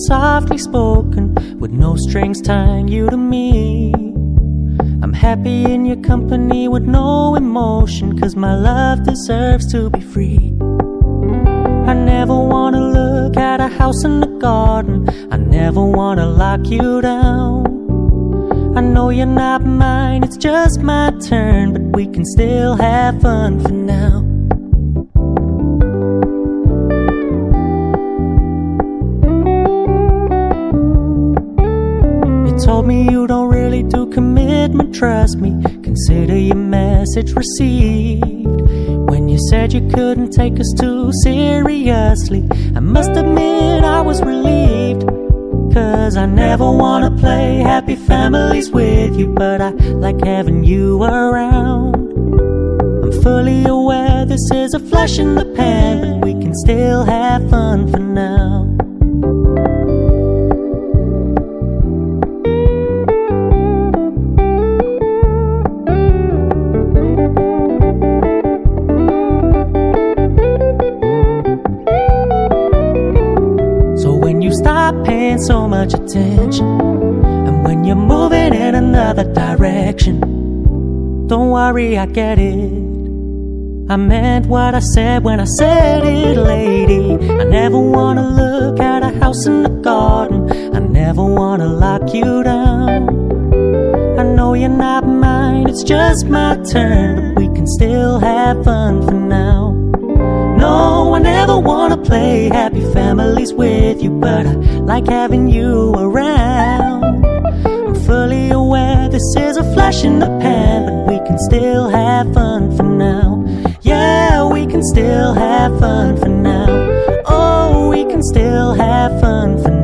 softly spoken, with no strings tying you to me. I'm happy in your company with no emotion, 'cause my love deserves to be free. I never wanna look at a house in the garden, I never wanna lock you down. I know you're not mine, it's just my turn, but we can still have fun for now. You told me you don't really do commitment, trust me, consider your message received. When you said you couldn't take us too seriously, I must admit I was relieved. 'Cause I never wanna play happy families with you, but I like having you around. I'm fully aware this is a flash in the pan, but we can still have fun for now. Stop paying so much attention, and when you're moving in another direction, don't worry, I get it. I meant what I said when I said it, lady. I never wanna look at a house in the garden, I never wanna lock you down. I know you're not mine, it's just my turn, but we can still have fun for now. No, I never wanna play happy families with you, but I like having you around. I'm fully aware this is a flash in the pan, but we can still have fun for now. Yeah, we can still have fun for now. Oh, we can still have fun for now.